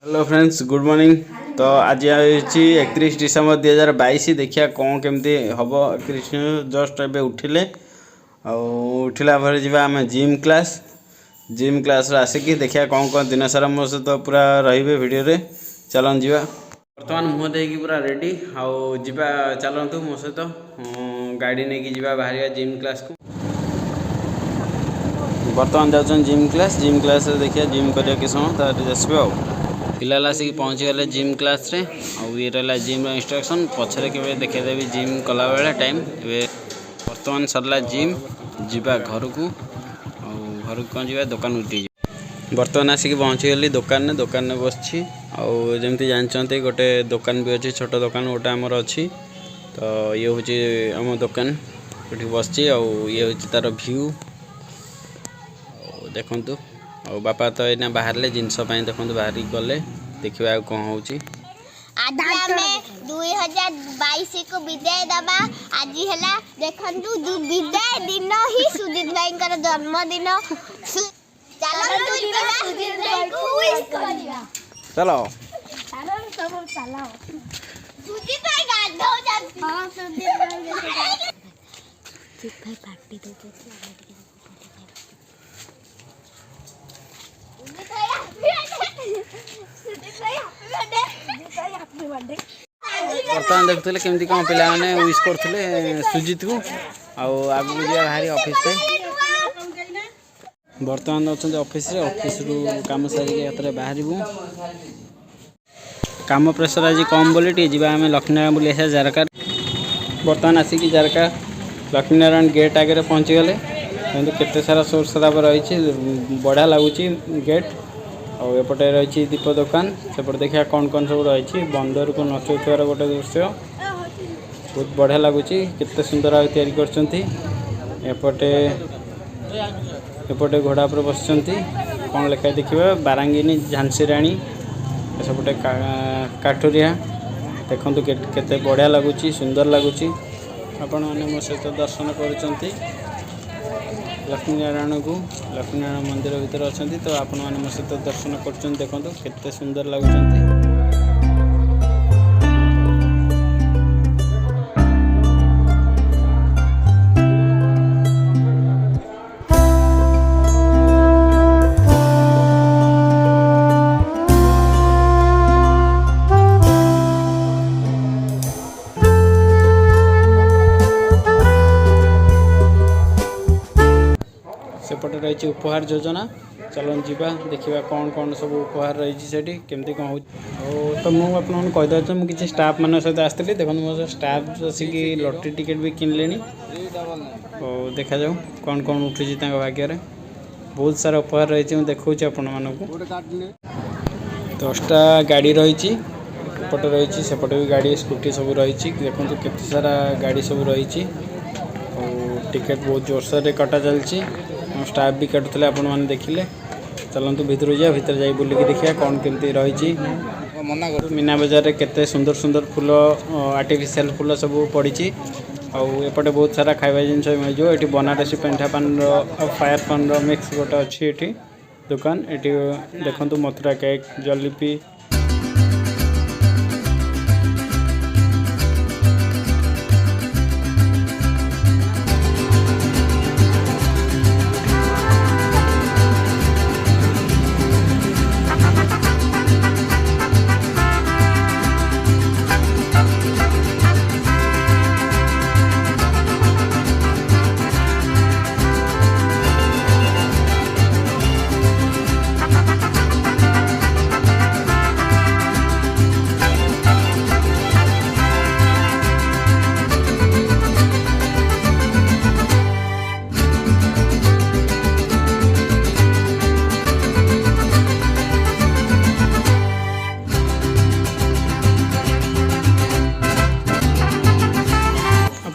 Hello friends good morning. तो आज आछि 31 डिसेम्बर 2022। देखिया कौन केमती हम 31 जस्ट ए उठिले उठिला भरे जीवा आम जिम क्लास आसिकी देखिया कौन दिन सारा मो सहित पूरा रही वीडियो रे। चलन जीवा बर्तमान मुह देकी पूरा रेडी आवा चलतु मो सहित गाड़ी नहीं कि बाहर जिम क्लास को। बर्तमान जाऊँ जिम क्लास देखिए जिम करिया कि समय तार आसबे पिला आसिक पहुँची गले जिम क्लास रे ये रहा जिम इंस्ट्रक्शन पछरे के देखेदेवी जिम कला बेले टाइम ए बर्तमान सरला जिम जीवा घर को घर कौन जा दुकान उठी बर्तमान आसिक पहुँची गली दुकान में बसची जमती जानते गोटे दुकान भी अच्छी छोट दुकान गोटे आमर अच्छी। तो ये हूँ आम दुकान ये बसची ये हूँ तार व्यू देखु बापा तो ये बाहर जिनस देखो बाहर गले देखा कौन हो 2022 को विदाय दबा आज है देखु विदाय दिन ही सुजीत भाई जन्मदिन। चलो सुजीत भाई गाधो जाती हां सुजीत भाई पार्टी दो बर्तमान देखुले केमती कौन पिला माने विश करथुले सुजीत को आगु जा भारी ऑफिस पे। बर्तमान अच्छा ऑफिस रु काम सारिक बाहर काम प्रेसर आज कम बोली जी आम लक्ष्मीनारायण बुले जारका। बर्तमान आसिक जारका लक्ष्मीनारायण गेट आगे पहुँची गले केते सारा सोर सराब रही बढ़िया लगुच गेट एपटे रही दीप दुकान सेपटे देखा कौन कौन सब रही बंदर को नचुवार गोटे दृश्य बहुत बढ़िया लगुच केते सुंदर या एपटे घोड़ा पर बस कौन लिखा देखिए बारांगिनी झांसी राणी सेपटे काठुरिया देखु केते बढ़िया लगुच सुंदर लगुच। आपण मैंने मो सहित दर्शन कर लक्ष्मीनारायण को लक्ष्मीनारायण मंदिर भीतर अच्छा तो आपण मैंने मो सहित दर्शन कर देखो केते सुंदर लगुच। सेपटे रही उपहार योजना चलन जीवा देखा कौन कौन सब उपहार रही केमती कौन हो। तो मुझे कहीदे मुझे किसी स्टाफ मान सहित आसती देखो मो स्टाफ आसिक लॉटरी टिकेट भी किनले देखा जाऊ कौन कौन उठी भाग्य बहुत सारा उपहार रही देखा आपण मानक 10टा गाड़ी रही एपटे रही सेपटे भी गाड़ी स्कूटी सब रही देखो केते सारा गाड़ी सब रही टिकेट बहुत जोरसोर कटा चलती स्टाफ भी काटुले आपण मैंने देखिले। चलतु भीतर जा भीतर जा बुलिकी देखिए कौन केमती रही मीना बजार रे केते सुंदर सुंदर फूल आर्टिफिशियल फूल सब पड़ी एपटे बहुत सारा खाଇବା जिनस मिल जाए ये बनारसी पेंठा पान फायर पान मिक्स गोटे अच्छी ये दुकान ये देखु मथुरा केक जलेबी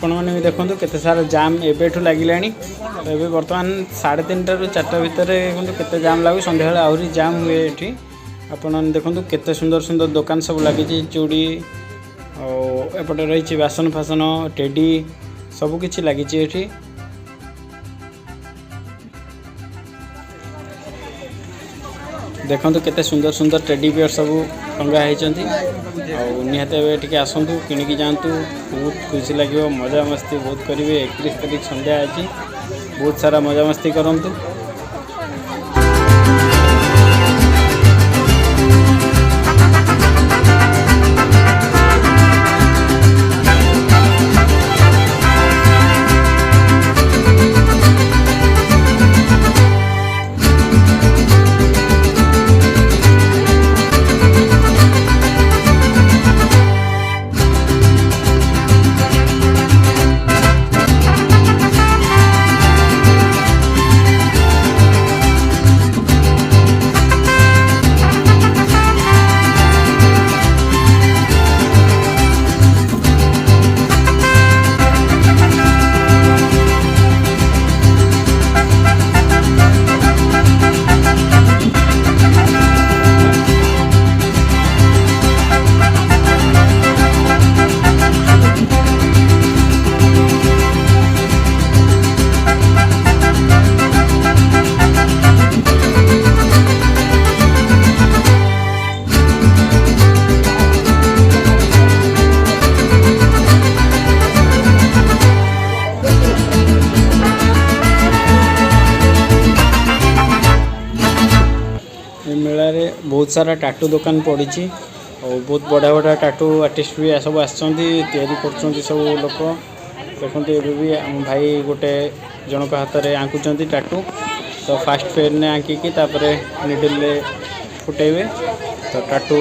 मैंने भी देखो केते सारा जाम एबेठू लगिला तो ये बर्तमान 3:30 ରୁ 4ଟା भितर केते जाम लगू संध्या आहरी जाम हुए ये आपण देखो केते सुंदर सुंदर दुकान सब लगी चूड़ी एपटे रही बासन फासन टेडी सबकि लगी ये देखो केते सुंदर सुंदर टेडी बियर सब टंगा होती निहत एठिक आसतु किणिकी जातु बहुत खुशी लगे मजा मस्ती बहुत करेंगे 31 तारीख संध्या अच्छी बहुत सारा मजा मस्ती करूँ। मेला रे बहुत सारा टाटू दुकान पड़ी और बहुत बड़ा बड़ा टाटू आर्टिस्ट भी सब आसछंती सब लोक देखते ये भी आम भाई गोटे जनक हाथ में आंकुचंती टाटू तो फास्ट पेन ने आंकिकी निडल फुटेबे तो टाटू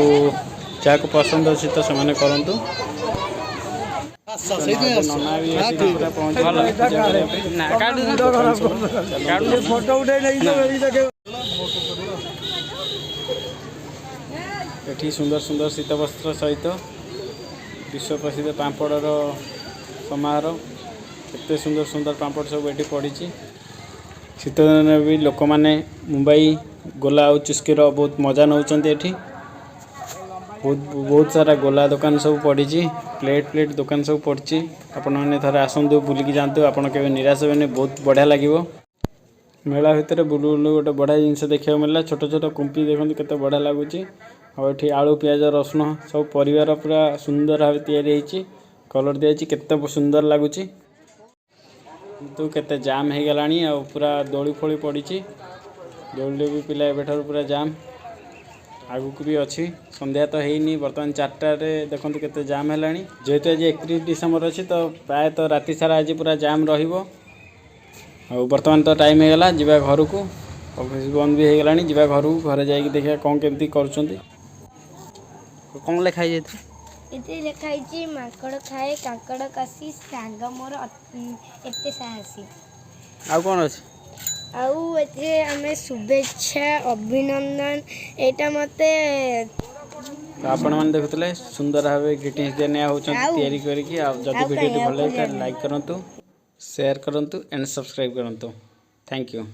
जहाँ को पसंद अच्छी तो से करतु नना भी पूरा पहुँच एठी सुंदर सुंदर शीत वस्त्र सहित विश्व प्रसिद्ध पांपड़र समारोह केते सुंदर सुंदर पांपड़ सब ये पड़ी शीत दिन भी लोक मैंने मुंबई गोला और चुस्कीर बहुत मजा नौकरी एठी बहुत सारा गोला दुकान सब पड़ी प्लेट दुकान सब पड़ी आपण मैंने थोड़े आसतु बुलिकी जातु आपड़ के निराश हे बहुत बढ़िया लगे मेला भितर बुलू बुलू गोटे बढ़िया जिनस देखा मिलला छोट छोट कुंपी देखते केते बढ़िया लगुच और ये आलू पियाज रसुण सब परिवार पूरा सुंदर भाव या कलर दिखाई केते सुंदर लगुच किंतु केते जाम हो गलानी आ पूरा दोली फोली पड़ी दोली भी पिला एबेठार पूरा जाम आगुक भी अच्छी संध्या तो है बर्तमान 4टार देखते केते जाम है जेहेतु आज 31 डिसेम्बर अच्छी तो प्राय तो राति सारा आज पूरा जाम रहिबो बर्तमान तो टाइम हो गला जीवा घर को ऑफिस बंद भी हो गलानी जीवा घर को घरे जाइए देखा कौन केमती करुँच कौन लिखाई ये लिखाई माकड़ खाए काकड़ काशी सांग मोर एते साहसी आ कौन अच्छे आउ एते हमें शुभेच्छा अभिनंदन एटा मते तो आपण मैंने देखुले सुंदर भाव ग्रीटिंग्स दिया होती करके जब वीडियो भल लगे लाइक करूँ शेयर करूँ एंड सब्सक्राइब करूँ थैंक यू।